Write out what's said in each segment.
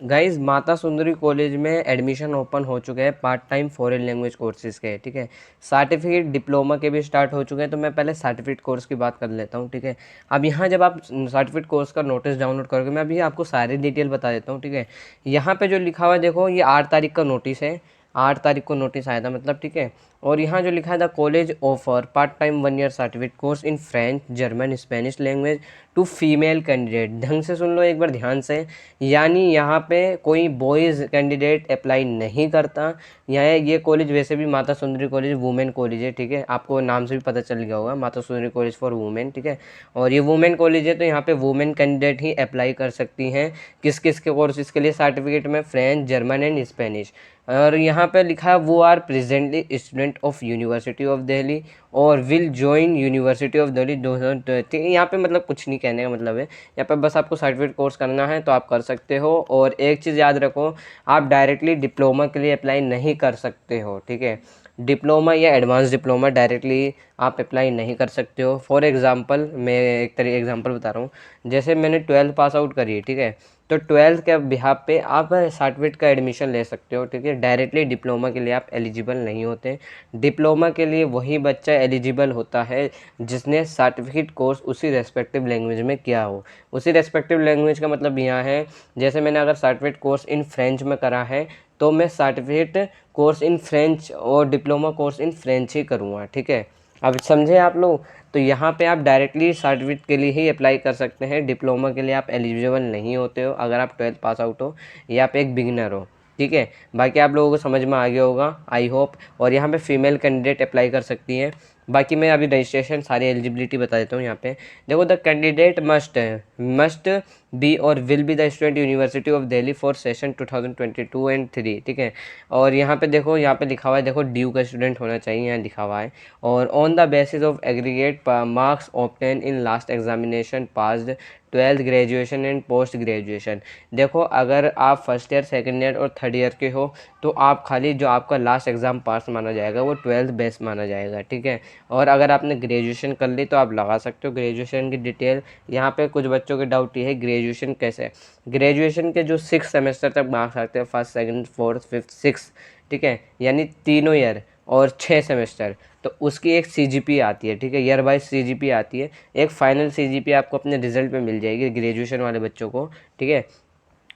Guys माता Sundari college में admission open हो चुके हैं part time foreign language courses के, ठीक है। सर्टिफिकेट डिप्लोमा के भी स्टार्ट हो चुके हैं, तो मैं पहले सर्टिफिकेट कोर्स की बात कर लेता हूँ, ठीक है। अब यहाँ जब आप सर्टिफिकेट कोर्स का नोटिस डाउनलोड करोगे, मैं अभी आपको सारी डिटेल बता देता हूँ, ठीक है। यहाँ पे जो लिखा हुआ है देखो, ये 8 तारीख का नोटिस है, 8 तारीख को नोटिस आया था मतलब, ठीक है। और यहाँ जो लिखा है the college offer part time 1 year certificate course in French German Spanish language to female candidate. ढंग से सुन लो एक बार ध्यान से, यानी यहाँ पे कोई बॉयज़ कैंडिडेट अप्लाई नहीं करता। यहाँ ये कॉलेज वैसे भी माता सुंदरी कॉलेज वुमेन कॉलेज है, ठीक है। आपको नाम से भी पता चल गया होगा, माता सुंदरी कॉलेज फॉर वुमेन, ठीक है। और ये वुमेन कॉलेज है, तो यहाँ पे वुमेन कैंडिडेट ही अप्लाई कर सकती हैं किस किस के कोर्सेज के लिए सर्टिफिकेट में, फ्रेंच जर्मन एंड स्पेनिश। और यहाँ पे लिखा है वो are presently student of University of Delhi और will join University of Delhi 2023। यहाँ पे मतलब कुछ नहीं कहने का मतलब है, यहाँ पे बस आपको सर्टिफिकेट कोर्स करना है तो आप कर सकते हो। और एक चीज़ याद रखो, आप डायरेक्टली डिप्लोमा के लिए अप्लाई नहीं कर सकते हो, ठीक है। डिप्लोमा या एडवांस डिप्लोमा डायरेक्टली आप अप्लाई नहीं कर सकते हो। फॉर एग्जांपल मैं एक तरीके एग्जांपल बता रहा हूँ, जैसे मैंने 12th पास आउट करी है, ठीक है। तो 12th के बिहाफ पे आप सर्टिफिकेट का एडमिशन ले सकते हो, ठीक है। डायरेक्टली डिप्लोमा के लिए आप एलिजिबल नहीं होते। डिप्लोमा के लिए वही बच्चा एलिजिबल होता है जिसने सर्टिफिकेट कोर्स उसी रेस्पेक्टिव लैंग्वेज में किया हो। उसी रेस्पेक्टिव लैंग्वेज का मतलब यहाँ है, जैसे मैंने अगर सर्टिफिकेट कोर्स इन फ्रेंच में करा है तो मैं सर्टिफिकेट कोर्स इन फ्रेंच और डिप्लोमा कोर्स इन फ्रेंच ही करूँगा, ठीक है। अब समझे आप लोग। तो यहाँ पे आप डायरेक्टली सर्टिफिकेट के लिए ही अप्लाई कर सकते हैं, डिप्लोमा के लिए आप एलिजिबल नहीं होते हो अगर आप 12th पास आउट हो या आप एक बिगिनर हो, ठीक है। बाकी आप लोगों को समझ में आ गया होगा आई होप। और यहाँ पे फीमेल कैंडिडेट अप्लाई कर सकती हैं। बाकी मैं अभी रजिस्ट्रेशन सारी एलिजिबिलिटी बता देता हूँ। यहाँ पे देखो, द कैंडिडेट मस्ट बी और will be the student university of Delhi for session 2022 and 3, ठीक है। और यहाँ पे देखो, यहाँ पे लिखा हुआ है, देखो ड्यू का स्टूडेंट होना चाहिए, यहाँ लिखा हुआ है। और on the basis of aggregate marks obtain in last examination passed 12th graduation and post graduation. देखो, अगर आप फर्स्ट ईयर, सेकंड ईयर और थर्ड ईयर के हो तो आप खाली जो आपका लास्ट एग्ज़ाम पास माना जाएगा वो 12th बेस माना जाएगा, ठीक है। और अगर आपने ग्रेजुएशन कर ली तो आप लगा सकते हो ग्रेजुएशन की डिटेल। यहाँ पे कुछ बच्चों के डाउट ये है, ग्रेजुएशन कैसे, ग्रेजुएशन के जो 6 सेमेस्टर तक मार्क्स आते हैं, first second fourth fifth six, ठीक है, यानी तीनों ईयर और 6 सेमेस्टर, तो उसकी एक सीजीपी आती है, ठीक है। ईयर वाइज सीजीपी आती है, एक फाइनल सीजीपी आपको अपने रिजल्ट पे मिल जाएगी ग्रेजुएशन वाले बच्चों को, ठीक है।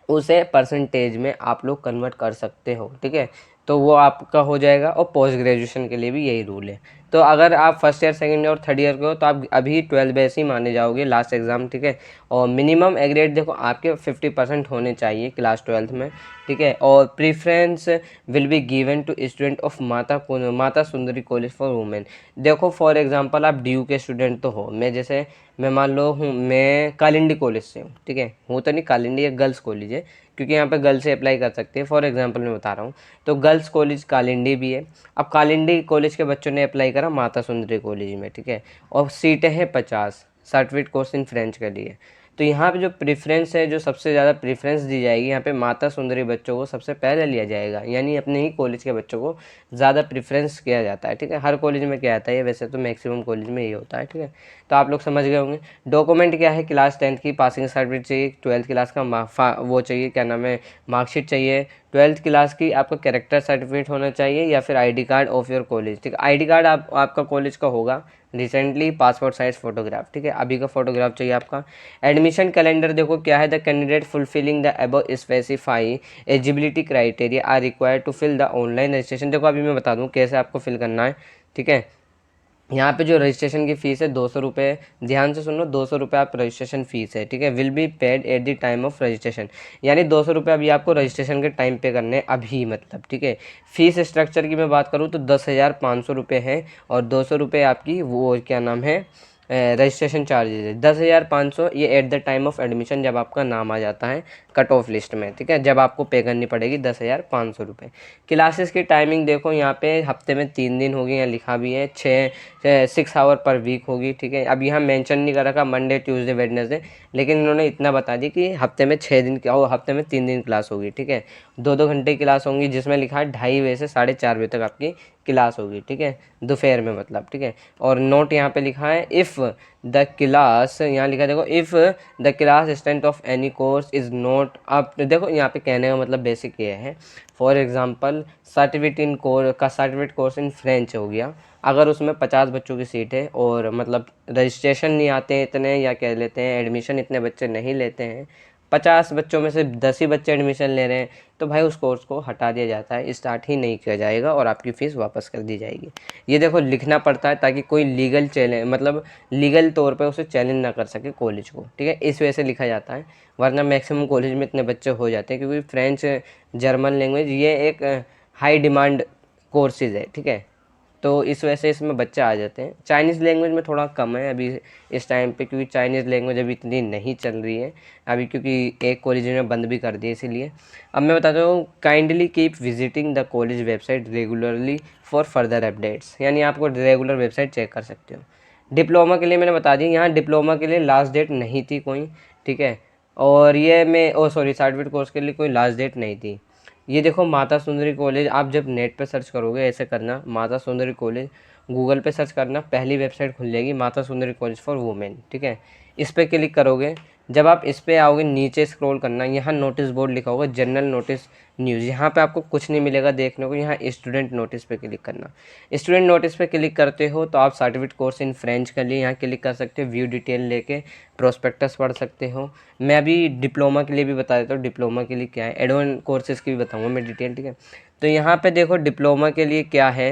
उसे परसेंटेज में आप लोग कन्वर्ट कर सकते हो, ठीक है। तो वो आपका हो जाएगा। और पोस्ट ग्रेजुएशन के लिए भी यही रूल है। तो अगर आप फर्स्ट ईयर, सेकंड ईयर और थर्ड ईयर के हो तो आप अभी 12 बेस ही माने जाओगे लास्ट एग्ज़ाम, ठीक है। और मिनिमम एग्रेड देखो आपके 50% होने चाहिए क्लास 12th में, ठीक है। और preference will be given to student of Mata Sundari college for women. देखो फॉर एग्जांपल आप ड्यू के स्टूडेंट तो हो, मैं मान लो हूँ, मैं कालिंदी कॉलेज से हूँ, ठीक है। हूँ तो नहीं, कालिंदी एक गर्ल्स कॉलेज है, क्योंकि यहाँ पे गर्ल्स से अप्लाई कर सकते हैं। फॉर एग्जांपल मैं बता रहा हूँ, तो गर्ल्स कॉलेज कालिंदी भी है। अब कालिंदी कॉलेज के बच्चों ने अप्लाई करा माता सुंदरी कॉलेज में, ठीक है। और सीटें हैं 50 सर्टिफिकेट कोर्स इन फ्रेंच के लिए। तो यहाँ पे जो प्रेफरेंस है, जो सबसे ज़्यादा प्रेफरेंस दी जाएगी, यहाँ पे माता सुंदरी बच्चों को सबसे पहले लिया जाएगा, यानी अपने ही कॉलेज के बच्चों को ज़्यादा प्रेफरेंस किया जाता है, ठीक है। हर कॉलेज में क्या आता है, वैसे तो मैक्सिमम कॉलेज में ये होता है, ठीक है। तो आप लोग समझ गए होंगे। डॉक्यूमेंट क्या है, क्लास 10th की पासिंग सर्टिफिकेट चाहिए, 12th क्लास का वो चाहिए, क्या नाम है, मार्कशीट चाहिए। 12th क्लास की आपका कैरेक्टर सर्टिफिकेट होना चाहिए या फिर ID card of your college, ठीक है। आईडी कार्ड आपका कॉलेज का होगा, रिसेंटली पासपोर्ट साइज फोटोग्राफ, ठीक है, अभी का फोटोग्राफ चाहिए आपका। एडमिशन कैलेंडर देखो क्या है, the candidate fulfilling the above specify eligibility criteria are required to fill the online registration. देखो अभी मैं बता दूँ कैसे आपको फिल करना है, ठीक है। यहाँ पे जो रजिस्ट्रेशन की फ़ीस है 200 रुपये, ध्यान से सुनो, 200 रुपये आप रजिस्ट्रेशन फ़ीस है, ठीक है। Will be paid at the time of registration, यानी 200 रुपये अभी आपको रजिस्ट्रेशन के टाइम पे करने हैं अभी, मतलब, ठीक है। फीस स्ट्रक्चर की मैं बात करूँ तो 10,500 रुपये है और 200 रुपये आपकी वो क्या नाम है, रजिस्ट्रेशन चार्जेज है। 10,500 ये at the time of admission, जब आपका नाम आ जाता है कट ऑफ लिस्ट में, ठीक है, जब आपको पे करनी पड़ेगी 10,500 रुपये। क्लासेस की टाइमिंग देखो यहाँ पे हफ्ते में 3 दिन होगी, यहाँ लिखा भी है 6 आवर पर वीक होगी, ठीक है। अब यहाँ मेंशन नहीं कर रखा मंडे ट्यूसडे वेडनेसडे, लेकिन इन्होंने इतना बता दी कि हफ्ते में 6 दिन और हफ्ते में 3 दिन क्लास होगी, ठीक है। 2-2 घंटे की क्लास होंगी, जिसमें लिखा है 2:30 बजे से 4:30 बजे तक आपकी क्लास होगी, ठीक है, दोपहर में मतलब, ठीक है। और नोट यहाँ पे लिखा है इफ़ द क्लास, यहाँ लिखा है देखो, if the class strength of any course is not, आप देखो यहाँ पे कहने का मतलब बेसिक ये है, for example certificate course in French हो गया, अगर उसमें 50 बच्चों की सीट है और मतलब रजिस्ट्रेशन नहीं आते हैं इतने, या कह लेते हैं एडमिशन इतने बच्चे नहीं लेते हैं, 50 बच्चों में से 10 ही बच्चे एडमिशन ले रहे हैं, तो भाई उस कोर्स को हटा दिया जाता है, स्टार्ट ही नहीं किया जाएगा और आपकी फ़ीस वापस कर दी जाएगी। ये देखो लिखना पड़ता है ताकि कोई लीगल चैलेंज, मतलब लीगल तौर पे उसे चैलेंज ना कर सके कॉलेज को, ठीक है, इस वजह से लिखा जाता है। वरना मैक्सिमम कॉलेज में इतने बच्चे हो जाते हैं, क्योंकि फ्रेंच जर्मन लैंग्वेज ये एक हाई डिमांड कोर्सेज है, ठीक है, तो इस वजह से इसमें बच्चे आ जाते हैं। चाइनीज़ लैंग्वेज में थोड़ा कम है अभी इस टाइम पे, क्योंकि चाइनीज़ लैंग्वेज अभी इतनी नहीं चल रही है अभी, क्योंकि एक कॉलेज ने बंद भी कर दिया इसीलिए। अब मैं बताता हूँ, kindly keep visiting the college website regularly for further updates, यानी आपको रेगुलर वेबसाइट चेक कर सकते हो। डिप्लोमा के लिए मैंने बता दी, यहाँ डिप्लोमा के लिए लास्ट डेट नहीं थी कोई, ठीक है, और ये मैं सर्टिफिकेट कोर्स के लिए कोई लास्ट डेट नहीं थी। ये देखो माता सुंदरी कॉलेज, आप जब नेट पे सर्च करोगे ऐसे करना माता सुंदरी कॉलेज, गूगल पे सर्च करना, पहली वेबसाइट खुल जाएगी माता सुंदरी कॉलेज फॉर वुमेन, ठीक है, इस पर क्लिक करोगे। जब आप इस पर आओगे नीचे स्क्रॉल करना, यहाँ नोटिस बोर्ड लिखा होगा जनरल नोटिस न्यूज़, यहाँ पे आपको कुछ नहीं मिलेगा देखने को, यहाँ स्टूडेंट नोटिस पे क्लिक करना। स्टूडेंट नोटिस पे क्लिक करते हो तो आप सर्टिफिकेट कोर्स इन फ्रेंच के लिए यहाँ क्लिक कर सकते हो, व्यू डिटेल लेके प्रोस्पेक्टस पढ़ सकते हो। मैं अभी डिप्लोमा के लिए भी बता देता हूँ, डिप्लोमा के लिए क्या है, एडवांस कोर्सेज की भी बताऊँगा मैं डिटेल, ठीक है। तो यहाँ पे देखो डिप्लोमा के लिए क्या है,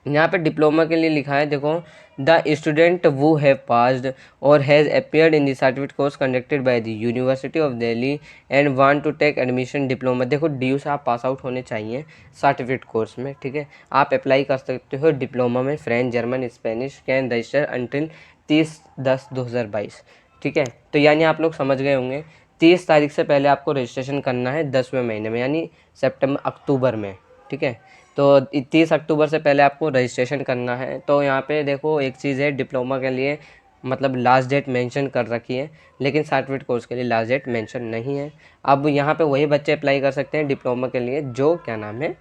यहाँ पे डिप्लोमा के लिए लिखा है देखो, the student who have passed और has appeared in the certificate course conducted by the university of Delhi and want to take admission diploma, देखो डी से आप पास आउट होने चाहिए सर्टिफिकेट कोर्स में, ठीक है, आप अप्लाई कर सकते हो डिप्लोमा में French German Spanish, can register until 30/10/2022, ठीक है। तो यानी आप लोग समझ गए होंगे 30 तारीख से पहले आपको रजिस्ट्रेशन करना है 10वें महीने में, यानी अक्टूबर में, ठीक है। तो 30 अक्टूबर से पहले आपको रजिस्ट्रेशन करना है। तो यहाँ पे देखो एक चीज़ है, डिप्लोमा के लिए मतलब लास्ट डेट मेंशन कर रखी है, लेकिन सर्टिफिकेट कोर्स के लिए लास्ट डेट मेंशन नहीं है। अब यहाँ पे वही बच्चे अप्लाई कर सकते हैं डिप्लोमा के लिए जो क्या नाम है,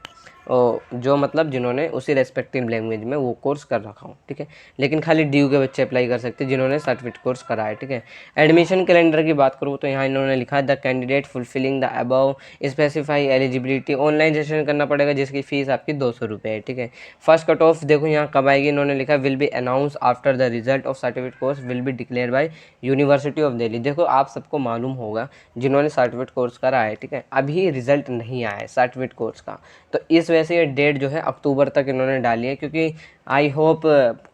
जो मतलब जिन्होंने उसी रेस्पेक्टिव लैंग्वेज में वो कोर्स कर रखा हो, ठीक है, लेकिन खाली ड्यू के बच्चे अप्लाई कर सकते हैं जिन्होंने सर्टिफिकेट कोर्स करा है, ठीक है। एडमिशन कैलेंडर की बात करूँ तो यहाँ इन्होंने लिखा है the candidate fulfilling the above specify eligibility, online registration करना पड़ेगा जिसकी फीस आपकी 200 रुपये है, ठीक है। फर्स्ट कट ऑफ देखो यहाँ कब आएगी, इन्होंने लिखा will be announce after the result of certificate course will be declare by university of Delhi. देखो आप सबको मालूम होगा जिन्होंने सर्टिफिकेट कोर्स करा है, ठीक है, अभी रिजल्ट नहीं आया है सर्टिफिकेट कोर्स का, तो इस वजह से ये डेट जो है अक्टूबर तक इन्होंने डाली है, क्योंकि आई होप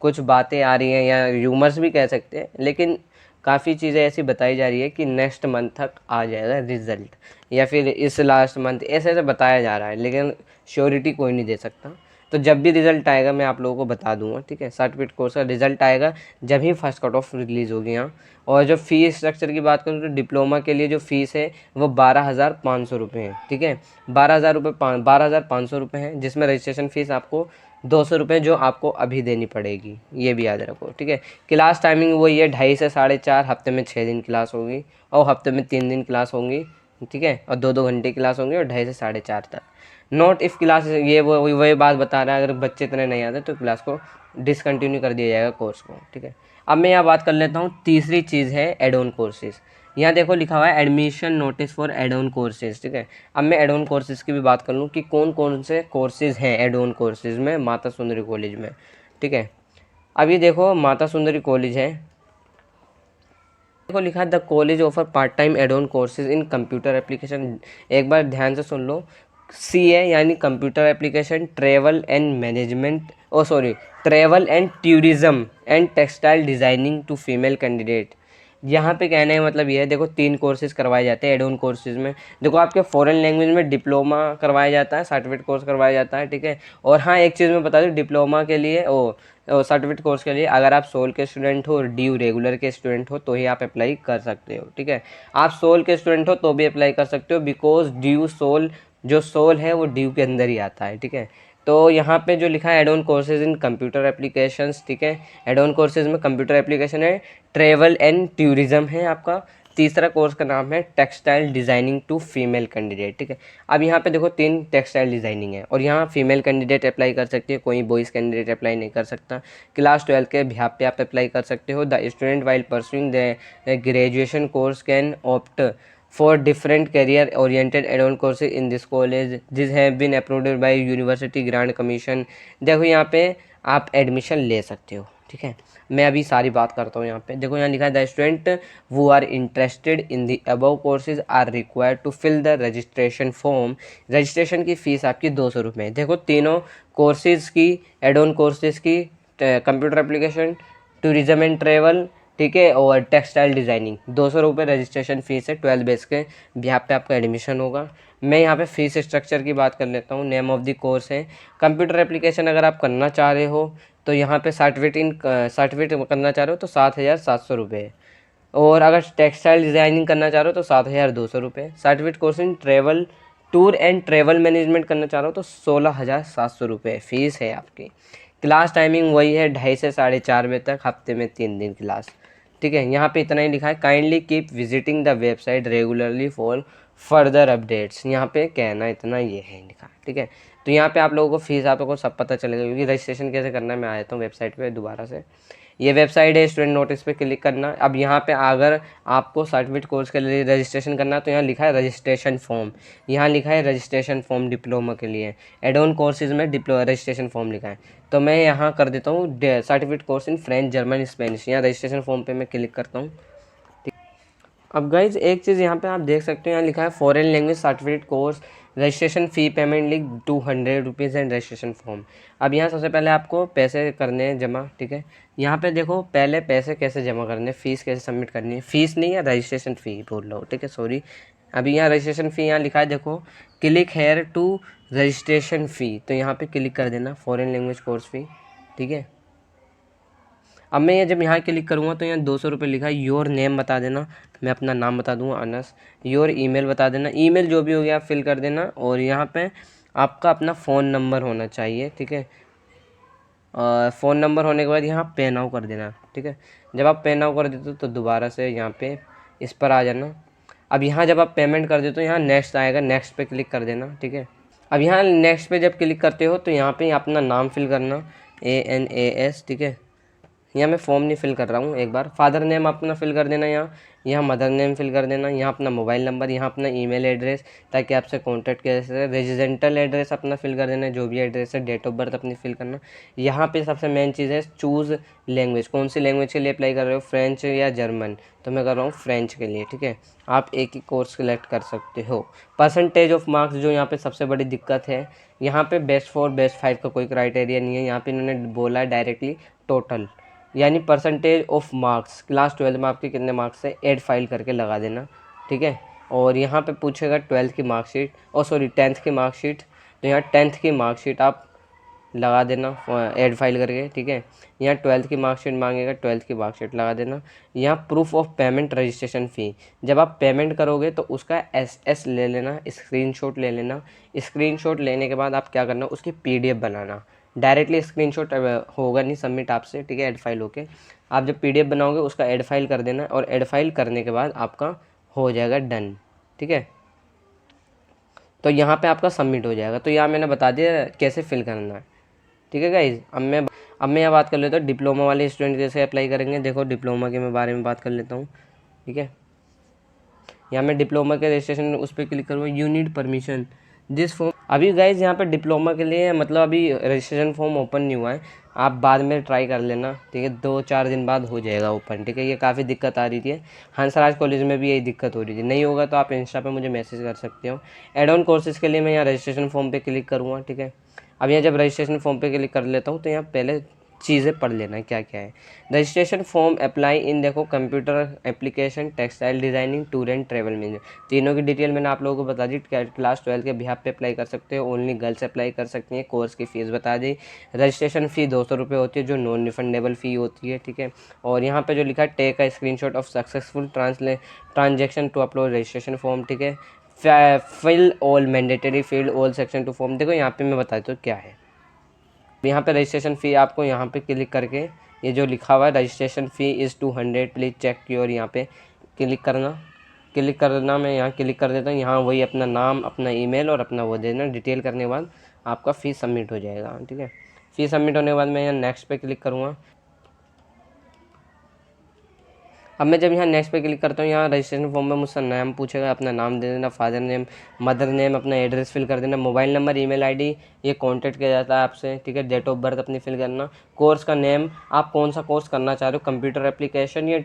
कुछ बातें आ रही हैं या र्यूमर्स भी कह सकते हैं, लेकिन काफ़ी चीज़ें ऐसी बताई जा रही है कि नेक्स्ट मंथ तक आ जाएगा रिज़ल्ट, या फिर इस लास्ट मंथ, ऐसे ऐसे बताया जा रहा है, लेकिन श्योरिटी कोई नहीं दे सकता। तो जब भी रिज़ल्ट आएगा मैं आप लोगों को बता दूंगा, ठीक है। सर्टिफिकेट कोर्स का रिज़ल्ट आएगा जब ही फर्स्ट कट ऑफ रिलीज़ होगी यहाँ। और जो फ़ीस स्ट्रक्चर की बात करूँ तो डिप्लोमा के लिए जो फ़ीस है वो 12,500 रुपये है, ठीक है, 12,500 रुपये है, जिसमें रजिस्ट्रेशन फ़ीस आपको 200 रुपये जो आपको अभी देनी पड़ेगी, ये भी याद रखो, ठीक है। क्लास टाइमिंग वही है 2:30 से 4:30, हफ्ते में 6 दिन क्लास होगी और हफ्ते में 3 दिन क्लास होंगी, ठीक है, और 2-2 घंटे क्लास होंगी और 2:30 से 4:30 तक। नॉट इफ़ क्लास, ये वही बात बता रहा है, अगर बच्चे इतने नहीं आते तो क्लास को डिसकंटिन्यू कर दिया जाएगा कोर्स को, ठीक है। अब मैं यहाँ बात कर लेता हूँ, तीसरी चीज़ है एड ऑन कोर्सेज़। यहाँ देखो लिखा हुआ है admission notice for add on courses, ठीक है। अब मैं एड ऑन कोर्सेज़ की भी बात कर लूँ कि कौन कौन से कोर्सेज़ हैं एड ऑन कोर्सेज़ में माता सुंदरी कॉलेज में, ठीक है। अब ये देखो माता सुंदरी कॉलेज है, देखो लिखा है the college offer part time add on courses in computer application, एक बार ध्यान से सुन लो, सी है यानी computer application, travel and management, travel and tourism and textile designing to female candidate. यहाँ पे कहने का मतलब ये है, देखो 3 कोर्सेज करवाए जाते हैं एड ऑन कोर्सेज में। देखो आपके फॉरेन लैंग्वेज में डिप्लोमा करवाया जाता है, सर्टिफिकेट कोर्स करवाया जाता है, ठीक है। और हाँ एक चीज़ मैं बता दूँ, डिप्लोमा के लिए सर्टिफिकेट कोर्स के लिए अगर आप सोल के स्टूडेंट हो और ड्यू रेगुलर के स्टूडेंट हो तो ही आप अप्लाई कर सकते हो, ठीक है। आप सोल के स्टूडेंट हो तो भी अप्लाई कर सकते हो, बिकॉज ड्यू सोल, जो सोल है वो ड्यू के अंदर ही आता है, ठीक है। तो यहाँ पे जो लिखा है add on courses in computer applications, ठीक है, एड ऑन कोर्सेज में कंप्यूटर एप्लीकेशन है, ट्रेवल एंड टूरिज्म है आपका, तीसरा कोर्स का नाम है textile designing to female candidate, ठीक है। अब यहाँ पे देखो 3 टेक्सटाइल डिज़ाइनिंग है और यहाँ फीमेल कैंडिडेट अप्लाई कर सकती है, कोई बॉयज़ कैंडिडेट अप्लाई नहीं कर सकता। क्लास 12 के बिहाफ पे आप अप्लाई कर सकते हो। The student while pursuing the graduation course can opt for different career oriented add-on courses in this college. These have been approved by University Grant Commission. देखो यहाँ पे आप एडमिशन ले सकते हो, ठीक है। मैं अभी सारी बात करता हूँ। यहाँ पे देखो, यहाँ लिखा है the student who are interested in the above courses are required to fill the registration form. Registration की फ़ीस आपकी 200 रुपये। देखो तीनों कोर्सेज़ की, एड ऑन कोर्सेज़ की, computer application, tourism and travel, ठीक है, और टेक्सटाइल डिज़ाइनिंग, 200 रुपये रजिस्ट्रेशन फ़ीस है। 12 बेस के बिहार पे आपका एडमिशन होगा। मैं यहाँ पे फ़ीस स्ट्रक्चर की बात कर लेता हूँ। नेम ऑफ द कोर्स है कंप्यूटर एप्लीकेशन। अगर आप करना चाह रहे हो तो यहाँ पे सर्टिफिकेट करना चाह रहे हो तो 7,700 रुपये, और अगर टेक्सटाइल डिज़ाइनिंग करना चाह रहे हो तो 7,200 रुपये। Certificate course in travel tour and travel management करना चाह रहे हो तो 16,700 रुपये फ़ीस है आपकी। क्लास टाइमिंग वही है 2:30 से 4:30 बजे तक, हफ्ते में 3 दिन क्लास, ठीक है। यहाँ पे इतना ही लिखा है, kindly keep visiting the website regularly for further updates. यहाँ पे कहना इतना ये है लिखा, ठीक है। तो यहाँ पे आप लोगों को फीस, आप लोगों को सब पता चलेगा, क्योंकि रजिस्ट्रेशन कैसे करना है मैं आ जाता हूँ वेबसाइट पे दोबारा से। ये वेबसाइट है, स्टूडेंट नोटिस पे क्लिक करना। अब यहाँ पे अगर आपको सर्टिफिकेट कोर्स के लिए रजिस्ट्रेशन करना है तो यहाँ लिखा है रजिस्ट्रेशन फॉर्म, यहाँ लिखा है रजिस्ट्रेशन फॉर्म डिप्लोमा के लिए। एड ऑन कोर्सेज में रजिस्ट्रेशन फॉर्म लिखा है, तो मैं यहाँ कर देता हूँ certificate course in French, German, Spanish. यहाँ रजिस्ट्रेशन फॉर्म पे मैं क्लिक करता हूँ। अब गाइज एक चीज़ यहाँ पे आप देख सकते हो, यहाँ लिखा है foreign language certificate course, registration fee payment link 200 rupees and registration form. अब यहाँ सबसे पहले आपको पैसे करने हैं जमा, ठीक है। यहाँ पे देखो पहले पैसे कैसे जमा करने, फ़ीस कैसे सबमिट करनी है, फ़ीस नहीं है रजिस्ट्रेशन फ़ी बोल रहा हूँ, ठीक है, सॉरी। अभी यहाँ रजिस्ट्रेशन फ़ी यहाँ लिखा है, देखो click here to registration fee, तो यहाँ पर क्लिक कर देना, फॉरेन लैंग्वेज कोर्स फ़ी, ठीक है। अब मैं ये जब यहाँ क्लिक करूँगा तो यहाँ 200 रुपये लिखा है। योर नेम बता देना, मैं अपना नाम बता दूँगा अनस। योर ईमेल बता देना, ईमेल जो भी हो गया आप फिल कर देना, और यहाँ पे आपका अपना फ़ोन नंबर होना चाहिए, ठीक है। फ़ोन नंबर होने के बाद यहाँ पे नाउ कर देना, ठीक है। जब आप पे नाउ कर देते हो तो दोबारा से यहाँ पे इस पर आ जाना। अब यहाँ जब आप पेमेंट कर देते हो यहाँ नेक्स्ट आएगा, नेक्स्ट पे क्लिक कर देना, ठीक है। अब यहाँ नेक्स्ट पे जब क्लिक करते हो तो यहाँ पे अपना नाम फिल करना, ANAS, ठीक है। यहाँ मैं फॉर्म नहीं फिल कर रहा हूँ, एक बार फादर नेम अपना फिल कर देना, यहाँ मदर नेम फिल कर देना, यहाँ अपना मोबाइल नंबर, यहाँ अपना ईमेल एड्रेस ताकि आपसे कांटेक्ट किया जा सके, रेजिडेंटल एड्रेस अपना फिल कर देना, जो भी एड्रेस है, डेट ऑफ बर्थ अपनी फिल करना। यहाँ पे सबसे मेन चीज़ है चूज़ लैंग्वेज, कौन सी लैंग्वेज के लिए अप्लाई कर रहे हो, फ्रेंच या जर्मन, तो मैं कर रहा हूँ फ्रेंच के लिए, ठीक है। आप एक ही कोर्स सिलेक्ट कर सकते हो। परसेंटेज ऑफ मार्क्स, जो यहाँ पे सबसे बड़ी दिक्कत है, यहाँ पे बेस्ट 4 बेस्ट 5 का कोई क्राइटेरिया नहीं है, यहाँ पे इन्होंने बोला है डायरेक्टली टोटल, यानी परसेंटेज ऑफ मार्क्स, क्लास 12 में आपके कितने मार्क्स है, ऐड फाइल करके लगा देना, ठीक है। और यहाँ पे पूछेगा 12th की मार्कशीट, और सॉरी 10th की मार्कशीट, तो यहाँ 10th की मार्कशीट आप लगा देना ऐड फाइल करके, ठीक है। यहाँ 12th की मार्कशीट मांगेगा, 12th की मार्कशीट लगा देना। यहाँ प्रूफ ऑफ पेमेंट रजिस्ट्रेशन फ़ी, जब आप पेमेंट करोगे तो उसका SS ले लेना, स्क्रीनशॉट ले लेना। स्क्रीनशॉट लेने के बाद आप क्या करना, उसकी PDF बनाना। डायरेक्टली स्क्रीनशॉट होगा नहीं सबमिट आपसे, ठीक है, ऐड फाइल होके। आप जब PDF बनाओगे उसका ऐड फाइल कर देना, और ऐड फाइल करने के बाद आपका हो जाएगा डन, ठीक है। तो यहाँ पे आपका सबमिट हो जाएगा। तो यहाँ मैंने बता दिया कैसे फिल करना है, ठीक है गाइज। अब मैं यहाँ बात कर लेता हूँ डिप्लोमा वाले स्टूडेंट कैसे अप्लाई करेंगे। देखो डिप्लोमा के मैं बारे में बात कर लेता हूँ, ठीक है। यहाँ मैं डिप्लोमा के रजिस्ट्रेशन उस पर क्लिक करूँगा, you need permission this form. अभी गाइज यहाँ पे डिप्लोमा के लिए मतलब अभी रजिस्ट्रेशन फॉर्म ओपन नहीं हुआ है, आप बाद में ट्राई कर लेना, ठीक है। 2-4 दिन बाद हो जाएगा ओपन, ठीक है। ये काफ़ी दिक्कत आ रही थी, हंसराज कॉलेज में भी यही दिक्कत हो रही थी। नहीं होगा तो आप इंस्टा पे मुझे मैसेज कर सकते हो। एड ऑन कोर्सेज़ के लिए मैं यहाँ रजिस्ट्रेशन फॉर्म पे क्लिक करूँगा, ठीक है। अब यहाँ जब रजिस्ट्रेशन फॉर्म पे क्लिक कर लेता हूँ तो यहाँ पहले चीज़ें पढ़ लेना क्या क्या है। रजिस्ट्रेशन फॉर्म अप्लाई इन, देखो computer application, textile designing, tour and travel management, तीनों की डिटेल मैंने आप लोगों को बता दी। क्लास 12 के बिहाफ पे अप्लाई कर सकते हो, ओनली गर्ल्स अप्लाई कर सकती हैं। कोर्स की फ़ीस बता दी, रजिस्ट्रेशन फ़ी 200 रुपये होती है, जो नॉन रिफंडेबल फ़ी होती है, ठीक है। और यहाँ पे जो लिखा है take a screenshot of successful transaction to upload registration form, ठीक है। Fill all mandatory field all section to form. देखो यहाँ पे मैं बता दूँ क्या है। यहाँ पे रजिस्ट्रेशन फ़ी आपको यहाँ पे क्लिक करके ये जो लिखा हुआ है registration fee is 200 please check your, यहाँ पे क्लिक करना, मैं यहाँ क्लिक कर देता हूँ। यहाँ वही अपना नाम, अपना ईमेल और अपना वो देना, डिटेल करने के बाद आपका फ़ीस सबमिट हो जाएगा, ठीक है। फ़ीस सबमिट होने के बाद मैं यहाँ नेक्स्ट पे क्लिक करूँगा। अब मैं जब यहाँ नेक्स्ट पे क्लिक करता हूँ, यहाँ रजिस्ट्रेशन फॉर्म में मुझसे नाम पूछेगा, अपना नाम दे देना, फादर नेम, मदर नेम, अपना एड्रेस फिल कर देना, मोबाइल नंबर, ईमेल आईडी, ये कांटेक्ट किया जाता है आपसे, ठीक है। डेट ऑफ बर्थ अपनी फिल करना, कोर्स का नेम, आप कौन सा कोर्स करना चाह रहे हो, कंप्यूटर एप्लीकेशन या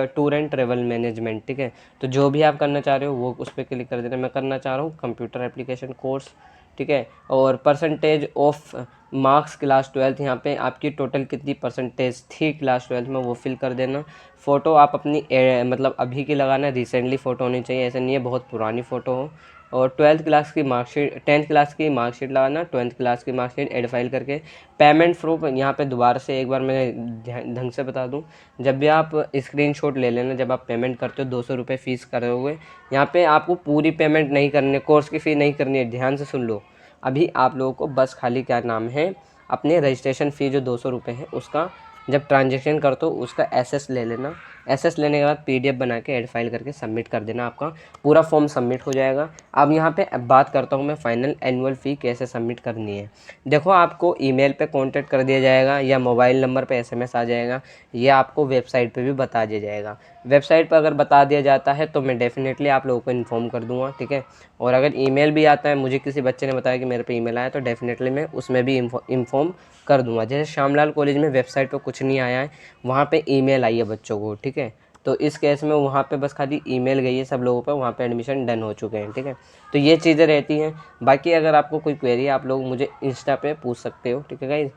टूर एंड ट्रेवल मैनेजमेंट, ठीक है। तो जो भी आप करना चाह रहे हो वो उस पर क्लिक कर देना। मैं करना चाह रहा हूँ कंप्यूटर एप्लीकेशन कोर्स, ठीक है। और परसेंटेज ऑफ मार्क्स क्लास 12, यहाँ पे आपकी टोटल कितनी परसेंटेज थी क्लास 12 में वो फिल कर देना। फ़ोटो आप अपनी मतलब अभी की लगाना, रिसेंटली फ़ोटो होनी चाहिए, ऐसा नहीं है बहुत पुरानी फ़ोटो हो। और 12th क्लास की मार्कशीट, 10th क्लास की मार्कशीट लगाना, 12th क्लास की मार्कशीट एड फाइल करके। पेमेंट प्रूफ, यहाँ पे दोबारा से एक बार मैं ढंग से बता दूँ, जब भी आप स्क्रीनशॉट ले लेना, जब आप पेमेंट करते हो 200 रुपये फ़ीस करोगे, यहाँ पे आपको पूरी पेमेंट नहीं करनी, कोर्स की फ़ी नहीं करनी है, ध्यान से सुन लो। अभी आप लोगों को बस खाली क्या नाम है, अपने रजिस्ट्रेशन फ़ी जो 200 रुपये है उसका जब ट्रांजेक्शन करते हो उसका एसएस ले लेना। एसएस लेने के बाद पीडीएफ बना के ऐड फाइल करके सबमिट कर देना, आपका पूरा फॉर्म सबमिट हो जाएगा। अब यहाँ पे बात करता हूँ मैं फाइनल एनुअल फ़ी कैसे सबमिट करनी है। देखो, आपको ईमेल पे कांटेक्ट कर दिया जाएगा या मोबाइल नंबर पे एसएमएस आ जाएगा, ये आपको वेबसाइट पे भी बता दिया जाएगा। वेबसाइट पर अगर बता दिया जाता है तो मैं डेफिनेटली आप लोगों को इन्फॉर्म कर दूँगा, ठीक है। और अगर ईमेल भी आता है, मुझे किसी बच्चे ने बताया कि मेरे पे ईमेल आया, तो डेफिनेटली मैं उसमें भी इन्फॉर्म कर दूंगा। जैसे श्यामलाल कॉलेज में वेबसाइट पे कुछ नहीं आया है, वहाँ पे ईमेल आई है बच्चों को, ठीक है। तो इस केस में वहाँ पे बस खाली ईमेल गई है सब लोगों पे, वहाँ पे एडमिशन डन हो चुके हैं, ठीक है। तो ये चीज़ें रहती हैं। बाकी अगर आपको कोई क्वेरी है, आप लोग मुझे इंस्टा पे पूछ सकते हो, ठीक है गाइस।